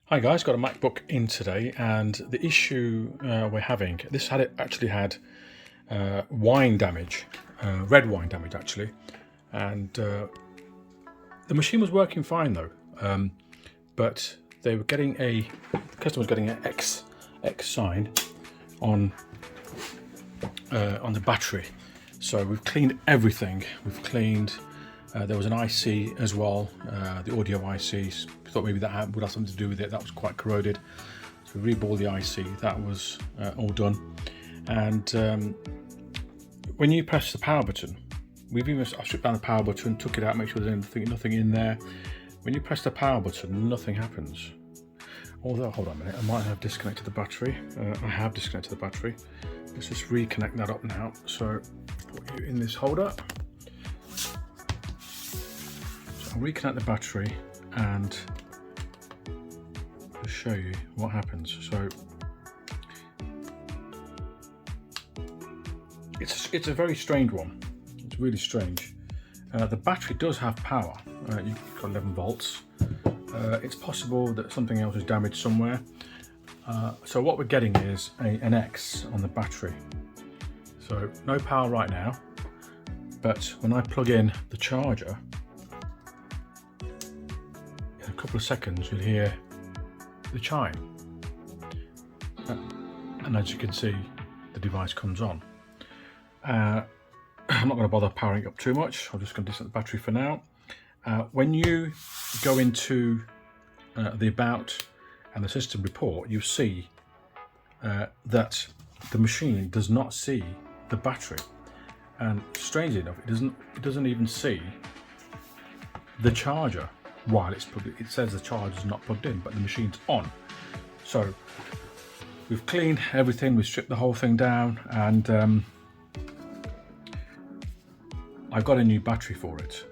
Hi guys, got a MacBook in today, and the issue we're having, this actually had wine damage, red wine damage actually, and the machine was working fine though, but they were getting the customer was getting an X sign on the battery. So we've cleaned everything. We've cleaned. There was an IC as well, the audio IC. We thought maybe that would have something to do with it. That was quite corroded. So we reballed the IC. That was all done. And when you press the power button, I stripped down the power button, took it out, make sure there's nothing in there. When you press the power button, nothing happens. Although, hold on a minute, I might have disconnected the battery. I have disconnected the battery. Let's just reconnect that up now. So put you in this holder. I'll reconnect the battery and I'll show you what happens. So it's a very strange one. It's really strange. The battery does have power. You've got 11 volts. It's possible that something else is damaged somewhere. So what we're getting is an X on the battery. So no power right now, but when I plug in the charger, in a couple of seconds you'll hear the chime, and as you can see, the device comes on. I'm not going to bother powering it up too much. I'm just going to disconnect the battery for now. When you go into the About and the System Report, you see that the machine does not see the battery, and strangely enough, it doesn't even see the charger while it's plugged in. It says the charger is not plugged in, but the machine's on. So we've cleaned everything, we've stripped the whole thing down, and I've got a new battery for it,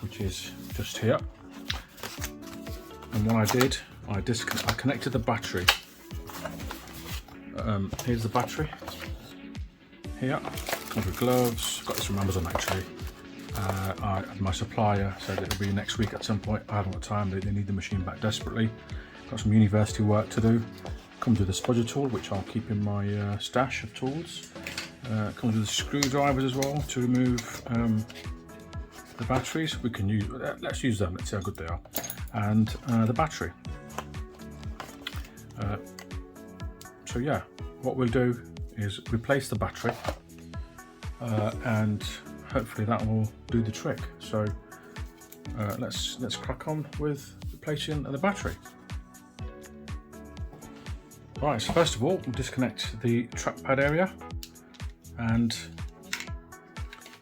which is just here. And what I did, I connected the battery. Here's the battery. Here, comes with gloves. Got this from Amazon actually. My supplier said it'll be next week at some point. I haven't got time. They need the machine back desperately. Got some university work to do. Comes with a spudger tool, which I'll keep in my stash of tools. Comes with screwdrivers as well to remove the batteries. We can use. Let's use them. Let's see how good they are. And the battery. So yeah, what we'll do is replace the battery, and hopefully that will do the trick. So let's crack on with replacing the battery. Right, so first of all, we'll disconnect the trackpad area, and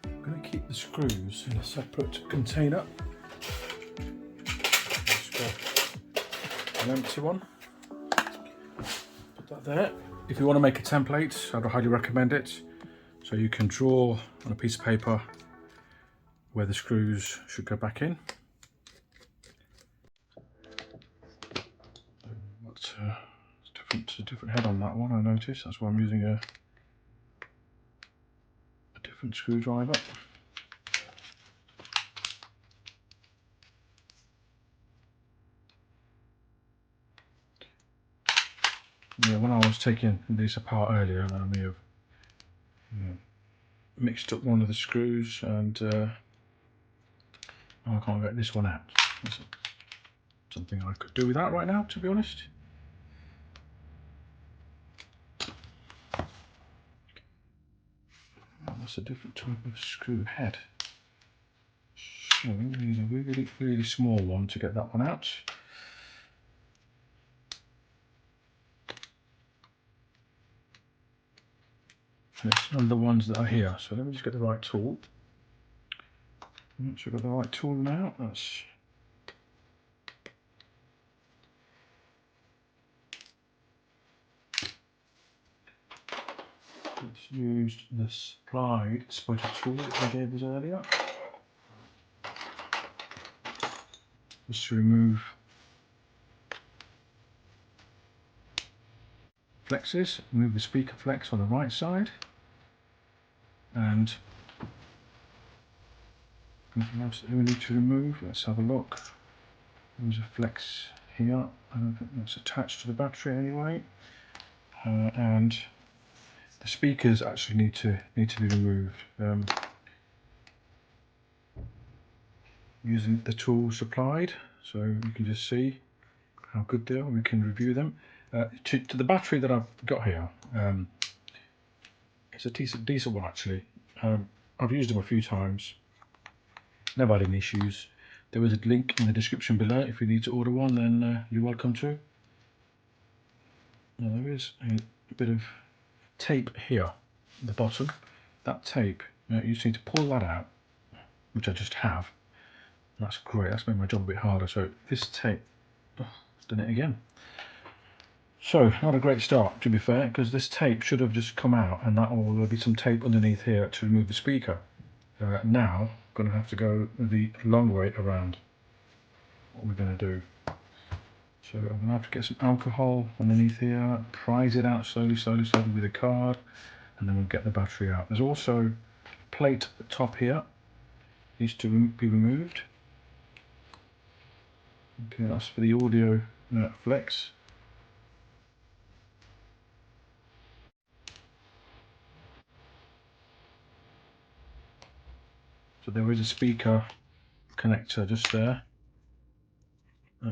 I'm going to keep the screws in a separate container. Just grab an empty one. Put that there. If you want to make a template, I'd highly recommend it. So you can draw on a piece of paper where the screws should go back in. It's a different head on that one, I noticed. That's why I'm using a different screwdriver. Yeah, when I was taking these apart earlier, I may have mixed up one of the screws, and I can't get this one out. That's something I could do without right now, to be honest. That's a different type of screw head. So we need a really small one to get that one out. And it's none of the ones that are here. So let me just get the right tool. Once we've got the right tool now, let's use the supplied spudger tool that I gave us earlier. Just to remove flexes, remove the speaker flex on the right side, and anything else that we need to remove. Let's have a look. There's a flex here. I don't think that's attached to the battery anyway. And the speakers actually need to be removed using the tools supplied. So you can just see how good they are. We can review them. To the battery that I've got here, it's a decent one actually. I've used them a few times, never had any issues. There is a link in the description below if you need to order one, then you're welcome to. Now there is a bit of tape here at the bottom. That tape, you just need to pull that out, which I just have. That's great, that's made my job a bit harder. So this tape, it's done it again. So not a great start, to be fair, because this tape should have just come out, and there'll be some tape underneath here to remove the speaker. Now I'm going to have to go the long way around. What we're going to do. So I'm going to have to get some alcohol underneath here, prise it out slowly with a card, and then we'll get the battery out. There's also a plate at the top here, needs to be removed. Okay, that's for the audio flex. So there is a speaker connector just there,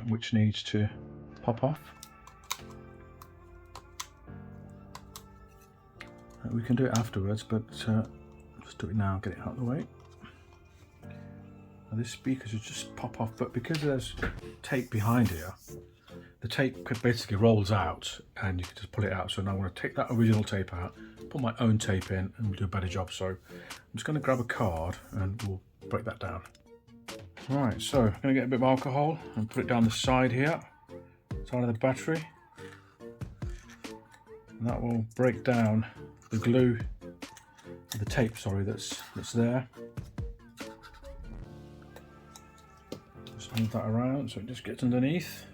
which needs to pop off. We can do it afterwards, but just do it now, get it out of the way. Now this speaker should just pop off, but because there's tape behind here, the tape basically rolls out and you can just pull it out. So now I'm going to take that original tape out, put my own tape in, and we'll do a better job. So I'm just going to grab a card and we'll break that down. Right, so I'm going to get a bit of alcohol and put it down the side here, side of the battery. And that will break down the glue, the tape, sorry, that's there. Just move that around so it just gets underneath.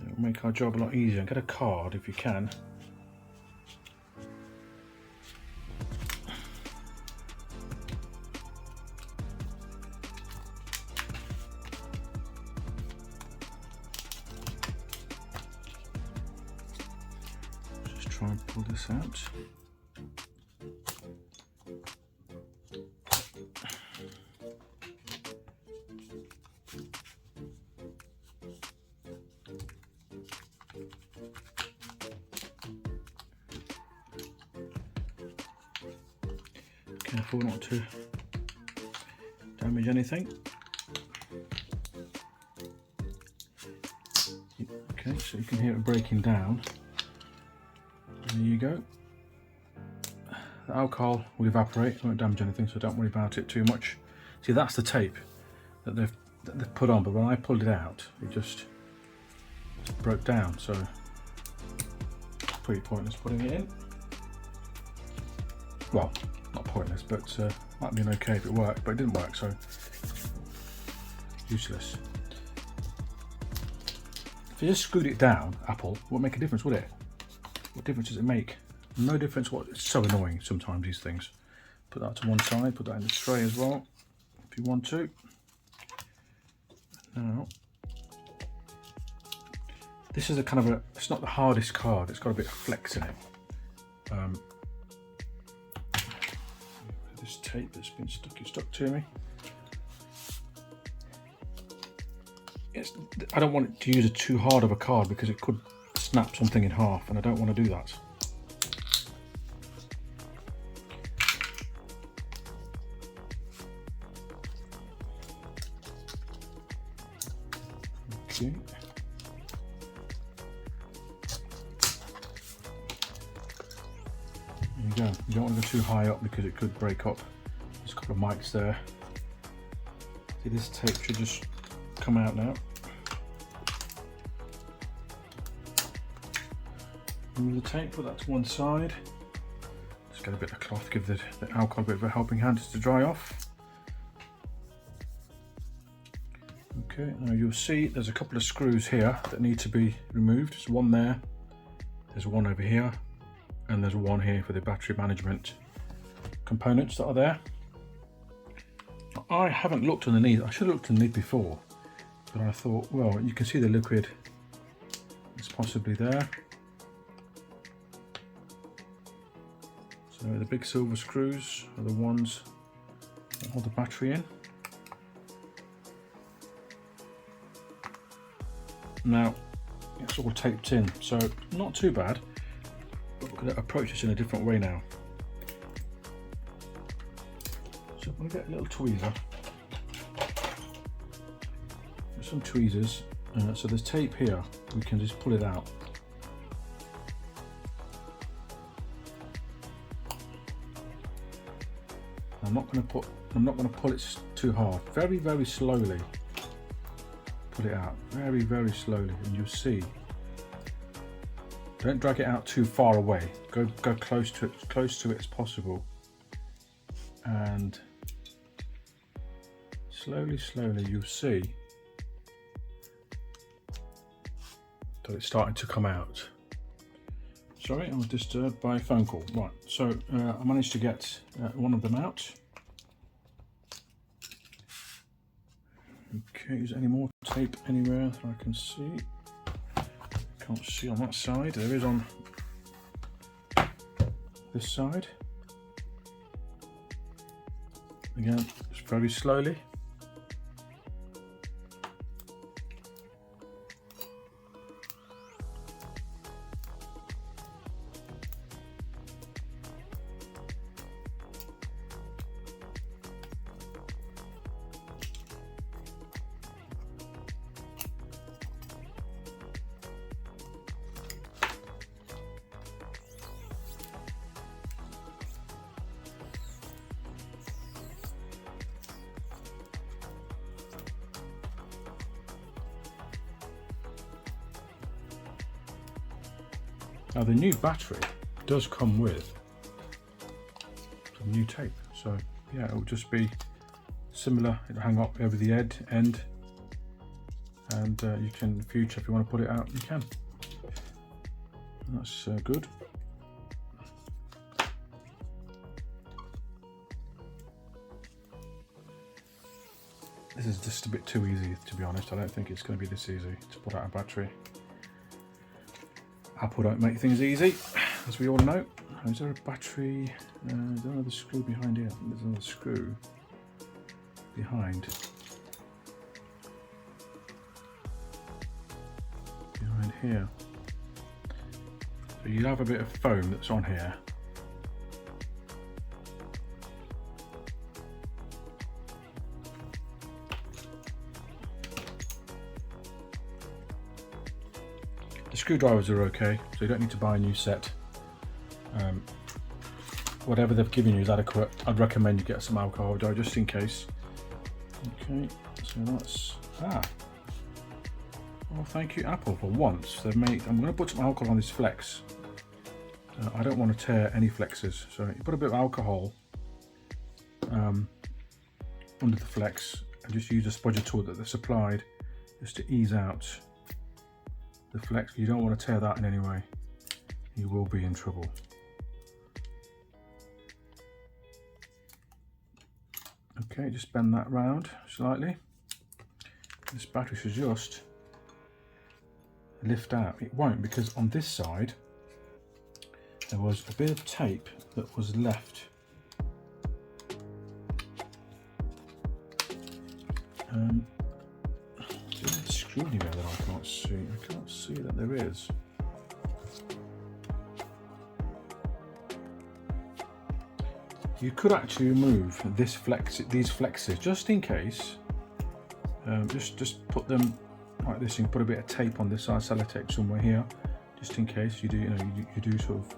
It'll make our job a lot easier. Get a card if you can. Try and pull this out. Careful not to damage anything. Okay, so you can hear it breaking down. There you go. The alcohol will evaporate, it won't damage anything, so don't worry about it too much. See, that's the tape that they've put on, but when I pulled it out, it just broke down, so it's pretty pointless putting it in. Well, not pointless, but might have been okay if it worked, but it didn't work, so useless. If you just screwed it down, Apple, it wouldn't make a difference, would it? What difference does it make? No difference. What? It's so annoying sometimes, these things. Put that to one side, put that in the tray as well, if you want to. Now, this is a kind of it's not the hardest card, it's got a bit of flex in it. This tape that's been stuck to me. I don't want to use too hard of a card because it could snap something in half, and I don't want to do that. Okay. There you go. You don't want to go too high up because it could break up. There's a couple of mics there. See, this tape should just come out now. Remove the tape, put that to one side. Just get a bit of cloth, give the alcohol a bit of a helping hand just to dry off. Okay, now you'll see there's a couple of screws here that need to be removed. There's one there, there's one over here, and there's one here for the battery management components that are there. I haven't looked underneath. I should have looked underneath before, but I thought, well, you can see the liquid is possibly there. So the big silver screws are the ones that hold the battery in. Now it's all taped in, so not too bad, but we're going to approach this in a different way now. So I'm going to get a little tweezer, some tweezers, so there's tape here, we can just pull it out. I'm not going to pull it too hard. Very, very slowly pull it out. Very, very slowly, and you'll see. Don't drag it out too far away. Go close to it as possible, and slowly, you'll see that it's starting to come out. Sorry, I was disturbed by a phone call. Right, so I managed to get one of them out. Okay, is there any more tape anywhere that I can see? Can't see on that side. There is on this side. Again, just very slowly. Now the new battery does come with some new tape, so yeah, it will just be similar. It'll hang up over the end, and you can in the future, if you want to put it out, you can. And that's good. This is just a bit too easy, to be honest. I don't think it's going to be this easy to put out a battery. Apple don't make things easy, as we all know. Is there a battery? Is there another screw behind here? I think there's another screw behind here. So you have a bit of foam that's on here. The screwdrivers are okay, so you don't need to buy a new set. Whatever they've given you is adequate. I'd recommend you get some alcohol though, just in case. Okay, so that's well, thank you Apple for once. They've made. I'm going to put some alcohol on this flex. I don't want to tear any flexes, so you put a bit of alcohol under the flex, and just use a spudger tool that they've supplied just to ease out the flex. You don't want to tear that in any way. You will be in trouble. Okay, just bend that round slightly. This battery should just lift out. It won't, because on this side there was a bit of tape that was left. Is there a screw anywhere that I can't see? I can't see that there is. You could actually remove these flexes just in case. Just put them like this, and put a bit of tape on this side, sellotape somewhere here, just in case you do. You do sort of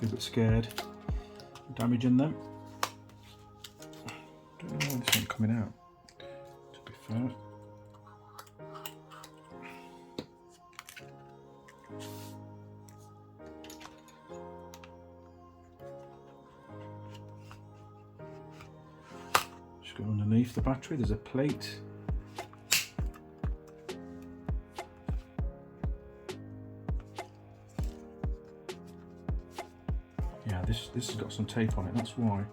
get a bit scared of damaging them. I don't know why this isn't coming out, to be fair. Just go underneath the battery. There's a plate. Yeah, this has got some tape on it, that's why.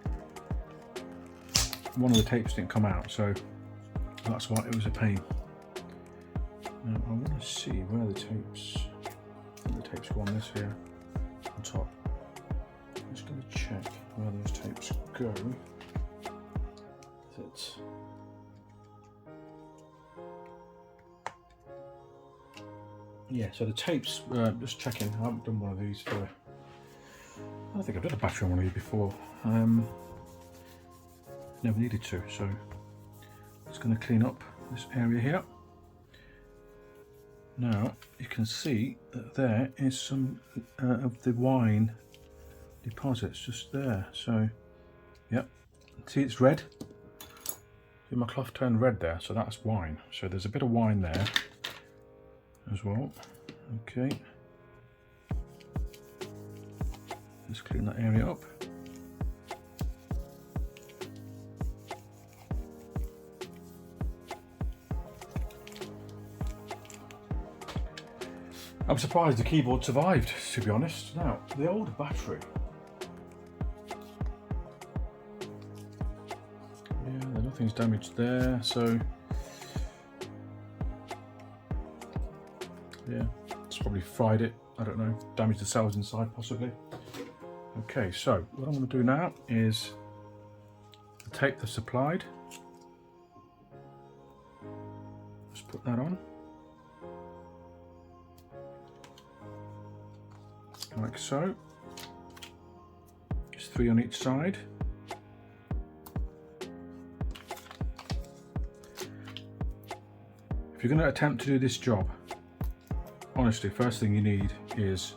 one of the tapes didn't come out, so that's why it was a pain. Now I want to see where the tapes, I think the tapes go on this here, on top. I'm just going to check where those tapes go. That's yeah, so the tapes, just checking, I haven't done one of these for, I don't think I've done a battery on one of these before. Never needed to, so it's going to clean up this area here. Now you can see that there is some of the wine deposits just there, so yep, see it's red. See my cloth turned red there, so that's wine. So there's a bit of wine there as well. Okay, let's clean that area up. I'm surprised the keyboard survived, to be honest. Now, the old battery, yeah, nothing's damaged there, so yeah, it's probably fried it, I don't know, damaged the cells inside possibly. Okay, so what I'm going to do now is the tape that's supplied, just put that on. Like so, just 3 on each side. If you're going to attempt to do this job, honestly, first thing you need is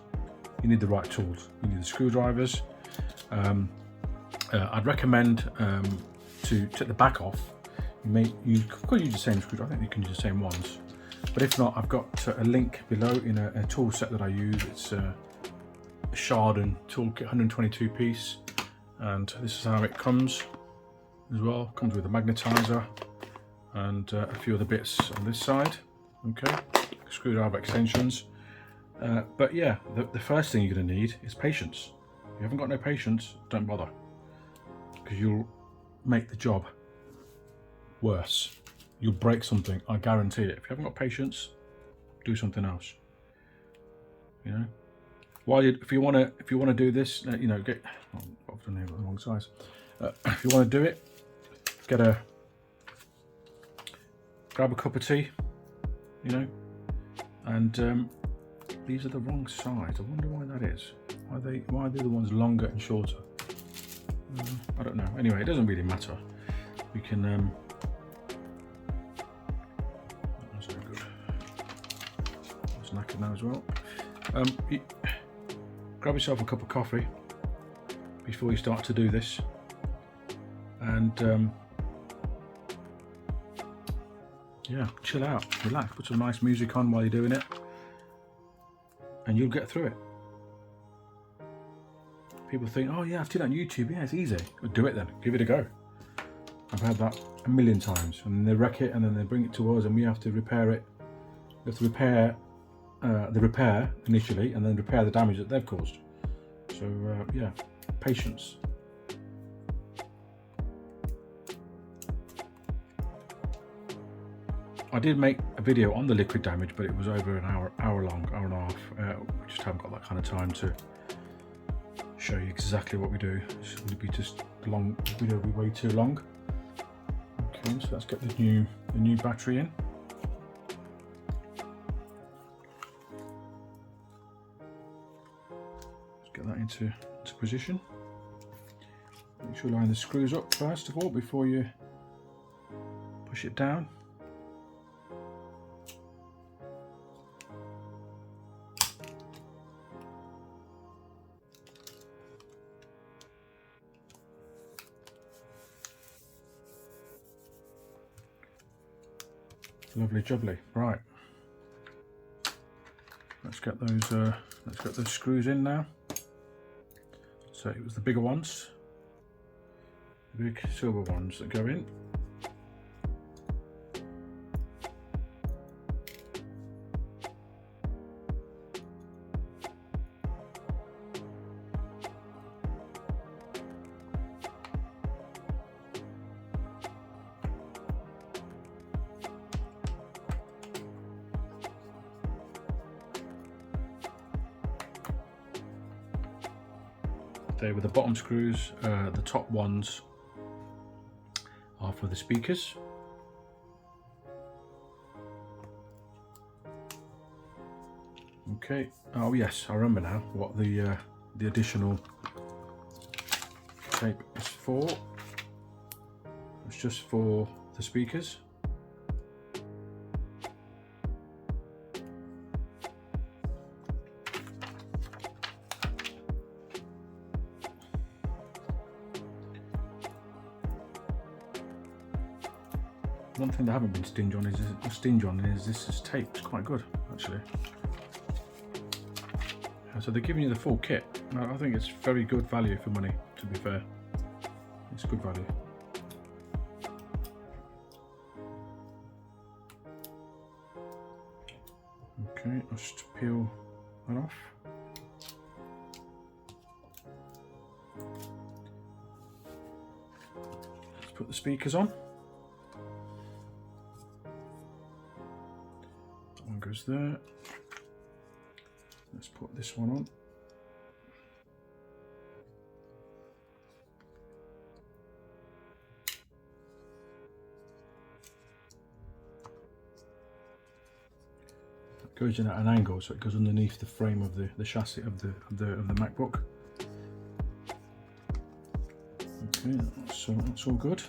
the right tools. You need the screwdrivers. I'd recommend to take the back off. You could use the same screwdriver. I think you can use the same ones, but if not, I've got a link below in a tool set that I use. It's a Sharden toolkit, 122 piece, and this is how it comes as well. Comes with a magnetizer and a few other bits on this side. Okay, screwdriver extensions. But yeah, the first thing you're going to need is patience. If you haven't got no patience, don't bother, because you'll make the job worse. You'll break something, I guarantee it. If you haven't got patience, do something else. You know. If you want to do this, you know, I've done it the wrong size. If you want to do it, grab a cup of tea, you know, and these are the wrong size. I wonder why that is. Why are the other ones longer and shorter? I don't know. Anyway, it doesn't really matter. We can. That's very good. It's knackered now as well. Grab yourself a cup of coffee before you start to do this, and yeah, chill out, relax, put some nice music on while you're doing it, and you'll get through it. People think, oh yeah, I've done it on YouTube, yeah, it's easy. Well, do it then, give it a go. I've had that a million times, and they wreck it and then they bring it to us and we have to repair it. We have to repair the repair initially and then repair the damage that they've caused. So yeah, patience. I did make a video on the liquid damage, but it was over an hour long, hour and a half. We just haven't got that kind of time to show you exactly what we do. This would be just long, the video would be way too long. Okay, so let's get the new battery in. Get that into position. Make sure you line the screws up first of all before you push it down. Lovely jubbly. Right. Let's get those screws in now. So it was the bigger ones, the big silver ones that go in. They were the bottom screws. The top ones are for the speakers. Okay. Oh yes, I remember now what the additional tape is for. It's just for the speakers. One thing they haven't been stingy on is this tape. It's quite good actually. So they're giving you the full kit. I think it's very good value for money, to be fair. It's good value. Okay, I'll just peel that off. Let's put the speakers on. That one goes there. Let's put this one on. It goes in at an angle, so it goes underneath the frame of the chassis of the MacBook. Okay, so that's all good.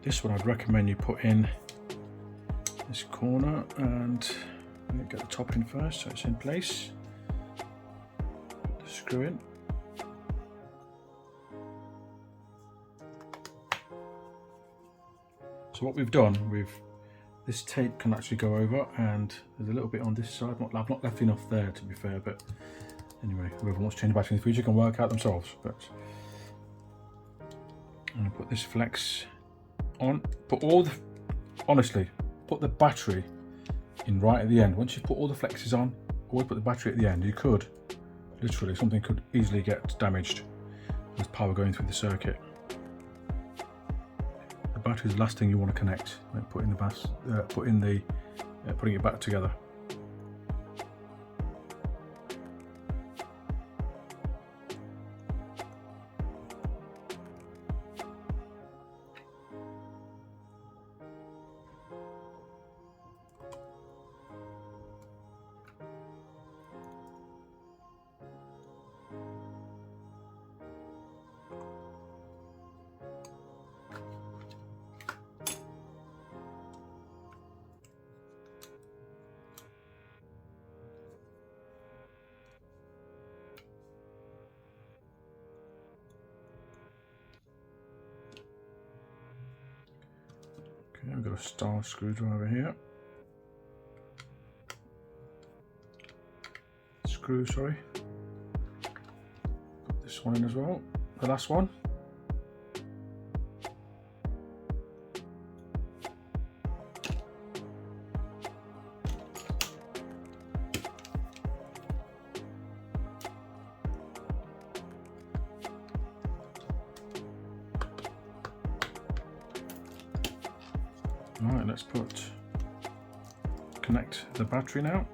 This one I'd recommend you put in this corner and get the top in first so it's in place. Put the screw in. So what we've done, this tape can actually go over, and there's a little bit on this side. I've not left enough there, to be fair, but anyway, whoever wants to change the battery in the future can work out themselves. But I'm going to put this flex on. Honestly, put the battery in right at the end. Once you put all the flexes on, always put the battery at the end. You could literally, something could easily get damaged with power going through the circuit. The battery is the last thing you want to connect when putting it back together. Okay, I've got a star screwdriver here. Screw, sorry. Put this one in as well, the last one. Right, let's connect the battery now.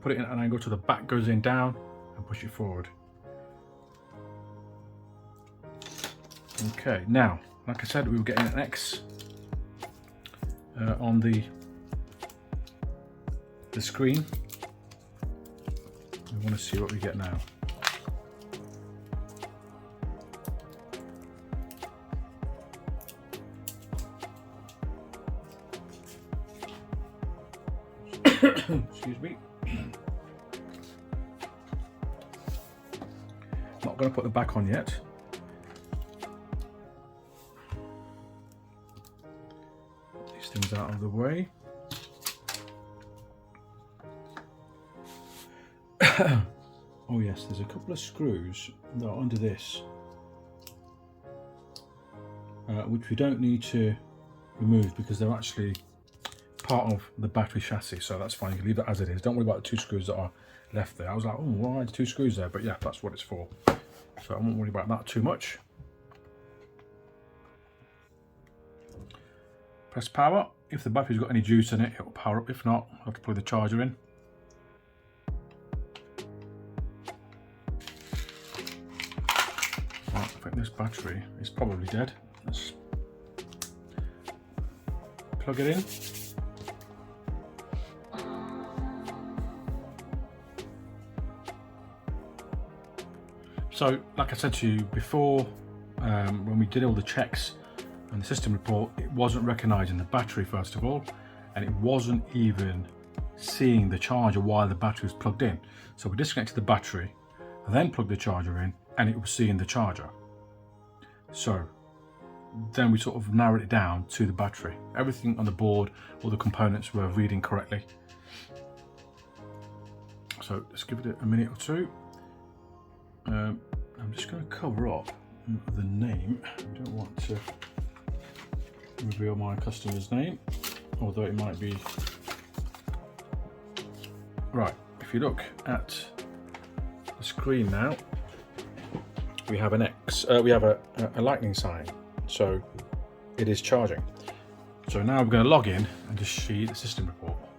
Put it in at an angle so the back goes in down and push it forward. Okay, now, like I said, we were getting an X on the screen. We want to see what we get now. Excuse me. Not going to put the back on yet. Put these things out of the way. Oh yes, there's a couple of screws that are under this, which we don't need to remove because they're actually part of the battery chassis, so that's fine. You can leave that as it is. Don't worry about the 2 screws that are left there. I was like, oh, why are the 2 screws there? But yeah, that's what it's for. So I won't worry about that too much. Press power. If the battery's got any juice in it, it will power up. If not, I'll have to plug the charger in. Right, I think this battery is probably dead. Let's plug it in. So, like I said to you before, when we did all the checks and the system report, it wasn't recognising the battery first of all, and it wasn't even seeing the charger while the battery was plugged in. So we disconnected the battery, and then plugged the charger in, and it was seeing the charger. So then we sort of narrowed it down to the battery. Everything on the board, all the components were reading correctly. So let's give it a minute or two. I'm just going to cover up the name. I don't want to reveal my customer's name, although it might be. Right, if you look at the screen now, we have an X. We have a lightning sign, so it is charging. So now we're going to log in and just see the system report.